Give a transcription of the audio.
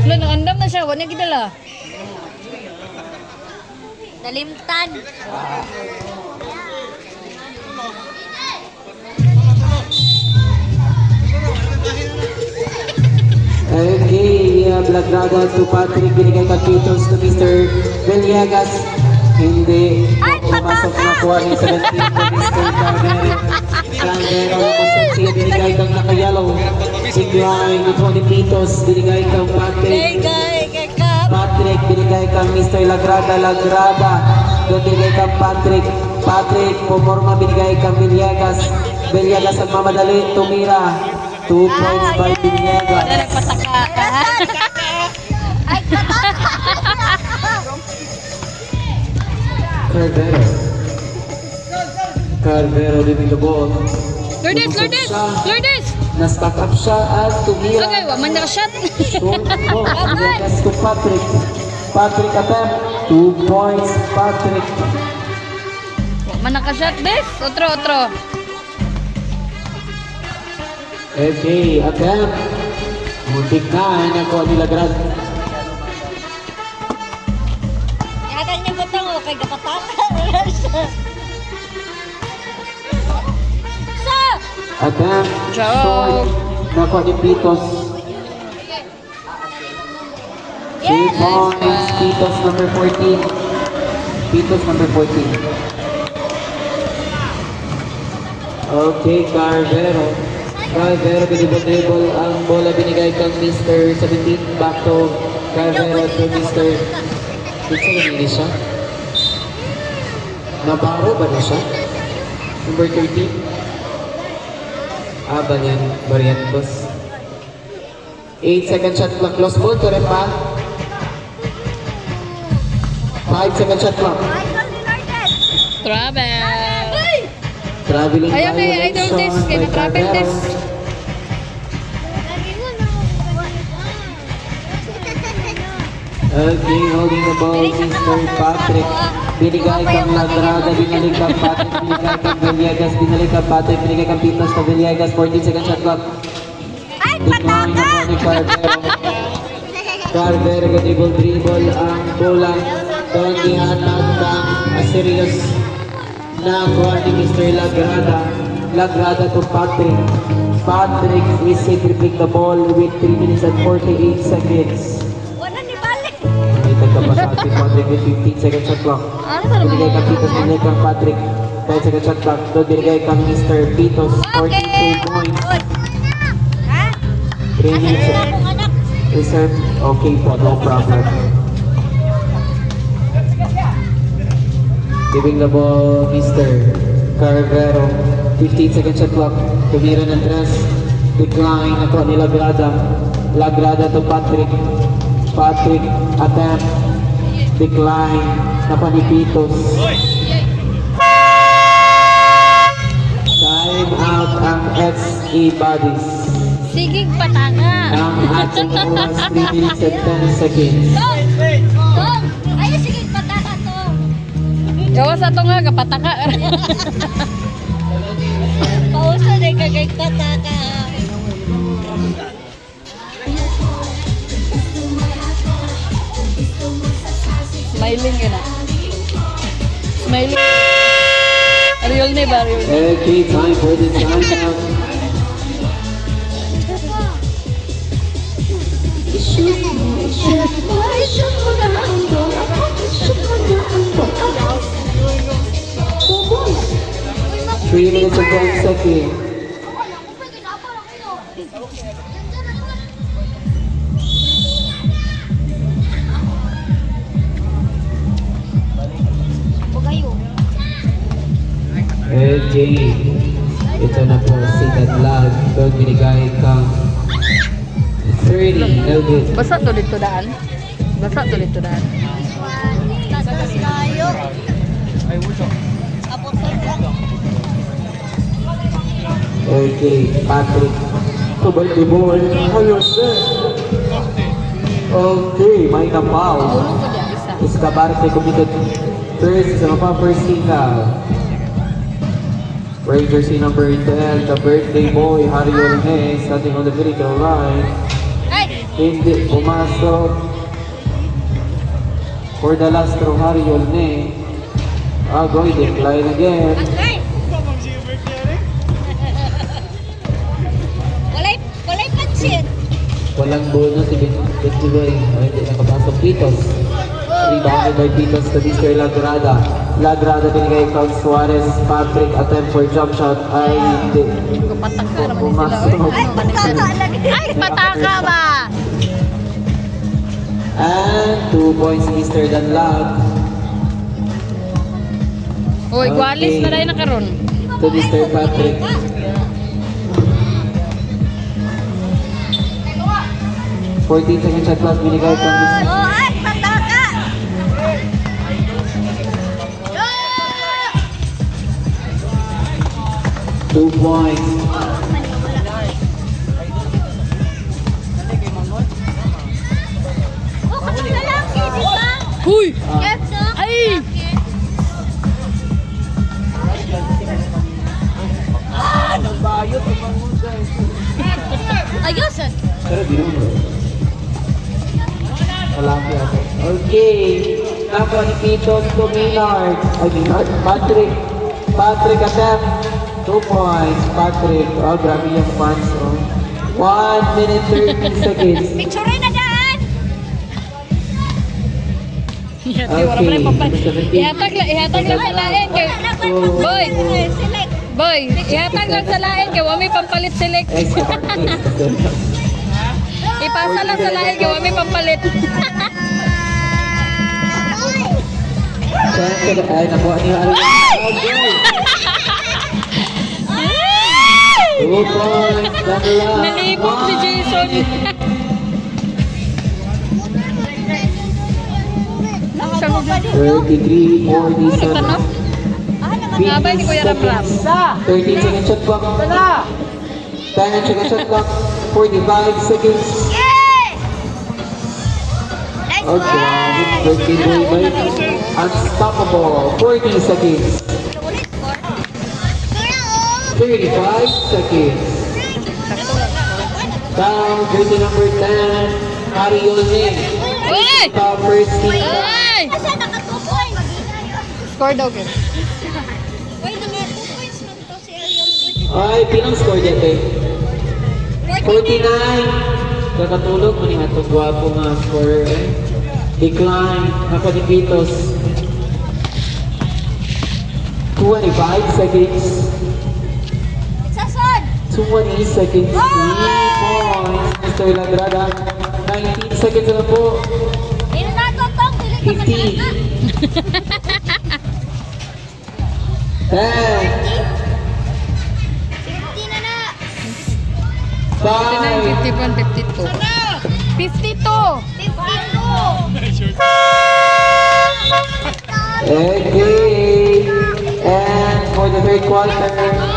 Wala, nakandam na siya. Wala gidala. Nalimtan. Okay, Lagrada to Patrick, binigay ka Pitos to Mr. Villegas. Hindi pumasok na kuha ni 17 to Mr. Cardero. Cardero na Constancia, binigay kang naka-yellow. Decline to Tony Pitos, binigay kang Patrick. Patrick, binigay kang Mr. Lagrada. Lagrada, binigay kang Patrick. Patrick, pumorma, binigay kang Villegas. Villegas ang mamadali, tumira. 2 points by Villegas. Wala, nagpataka ka. Ay, Cardero. Cardero din yung ball. Lourdes, Lourdes! Lourdes! Na-stack up siya at tumira. Okay, waman na ka-shot. Short ball. Villegas to Patrick. Patrick attempt. 2 points, Patrick. Waman na ka-shot, bes. Otro, otro. Okay, attempt. Muntik na, nakuha nila Grad. yata niya butang o kay kapataka. Sa! Attempt. Ciao. Short. Nakuha ni Pitos. 3 Yes! points, Pitos number 14. Pitos number 14. Okay, Cardero. Cardero, binibol-dribble ang bola binigay kang Mr. 17. Back to Cardero to Mr. Dito na hindi siya. Nabarro ba na siya? Number 13. Barrientos. 8-second shot clock. Close ball to Repa. 5-second shot clock. Travel. Traveling Ayaw kay Idol Test, kay na-travel test. Okay, holding the ball, Mr. Patrick. Binigay kang Lagrada, binalik kang Patrick, binigay kang Villegas, binalik kang Patrick, binigay kang Pitos to Villegas, 14-second shot clock. Ay, Decline pataka! na ni Cardero. Cardero, dribble ang bola. Doon dihanap ng Asirios na kuha ni Mr. Lagrada. Lagrada to Patrick. Patrick is centrifuge the ball with 3 minutes and 48 seconds. Wala ni balik. May pagkapasat si Patrick with 15-second shot clock. Ano sa Binigay kang Pitos, binigay kang Patrick. 10-second shot clock. Doon binigay kang Mr. Pitos, 42 points. Ha? 3 minutes Anak kong anak. reserve. Okay po, no problem. Giving the ball, Mr. Cardero. 15-second shot clock. Tumira ng dress. Decline. Ako ni Lagrada. Lagrada to Patrick. Patrick attempt. Decline. Ako ni Pitos. Time out ang XE Bodies. Sigig pataka. Ang ating oras 3 minutes and 10 seconds. Dong! Dong! Ay, sige, pataka to. Gawa sa ito nga, kapataka. Pauso na kagay pataka. Smiling yun ah. Smiling. Real ni ba? Real ni. Okay, time for the timeout. Three minutes and 10 seconds. Okay, ito na po si Dadlag. Doon binigay kang 30. No good. Basa to dito daan. Basa to dito daan. Tatas tayo. Apos tayo. Okay, Patrick. Tubal di ball. Ayos na. Okay, may kapaw. Ulo ko dyan, isa. Escabarte committed first sa mga first single. Wearing jersey number 10, the birthday boy, Harry Olmes, starting on the vertical line. Ay! Hindi pumasok. For the last throw, Harry Yolne. Agoy, decline again. Ay! Walay pansin. Walang bonus si Bettiloy. Ay, hindi nakapasok. Pitos. Rebounded by Pitos to Mr. Lagrada. Lagrada binigay kay Suarez. Patrick attempt for jump shot. Ay, hindi. Pataka naman Pumasok. sila. Ay, pataka lagi. Ay, pataka ba? And 2 points Mr. Danlag. Uy, Gualis na rin na karon. To Mr. Patrick. 14 second shot clock binigay kay Mr. Oh, ay, pataka. 2 points. Oh, kapag lalaki, di ba? Uy! Yes, no? Ay! Ayos. Pero di naman. Malaki ako. Okay. Nakuha ni Pitos to Maynard. Ay, Maynard. Patrick. Patrick attempt. 2 points. Patrick. Oh, grabe yung fans. Oh. 1 minute 30 seconds. Picture na daan. Ihati, wala pa rin papay. Ihatag lang sa lain kay... Boy! Select. Boy, ihatag lang sa lain kay wami pampalit select. Extra artist. Ipasa lang sa lain kay wami pampalit. Ay, nakuha niyo. Okay. 2 points. Dalawa. Nalibog si Jason. 33, 47. Tanong? Ngabay ni Kuya Ramram. 13 second shot clock. 10 second shot clock. 45 seconds. Yay! Nice Okay. one. Birthday boy by Unstoppable. 40 seconds. Ulit score. 35 seconds. Down. Jersey number 10. Harry Yolne. Uy! First team. Uy! Asa naka 2 points? Score daw, Kim. Uy, naka 2 points lang to si Ariel. Ay, pinang score dyan eh. 49. Kakatulog mo ni Hato. Gwapo nga scorer eh. Decline. Napanipitos. 25 seconds. Sasod. 20 seconds. 3 points. Mr. Lagrada. 19 seconds na po. Ino na to tong. 50. 10. 50 na na. 5. 51, 52. 52! 52. Okay. And for the third quarter,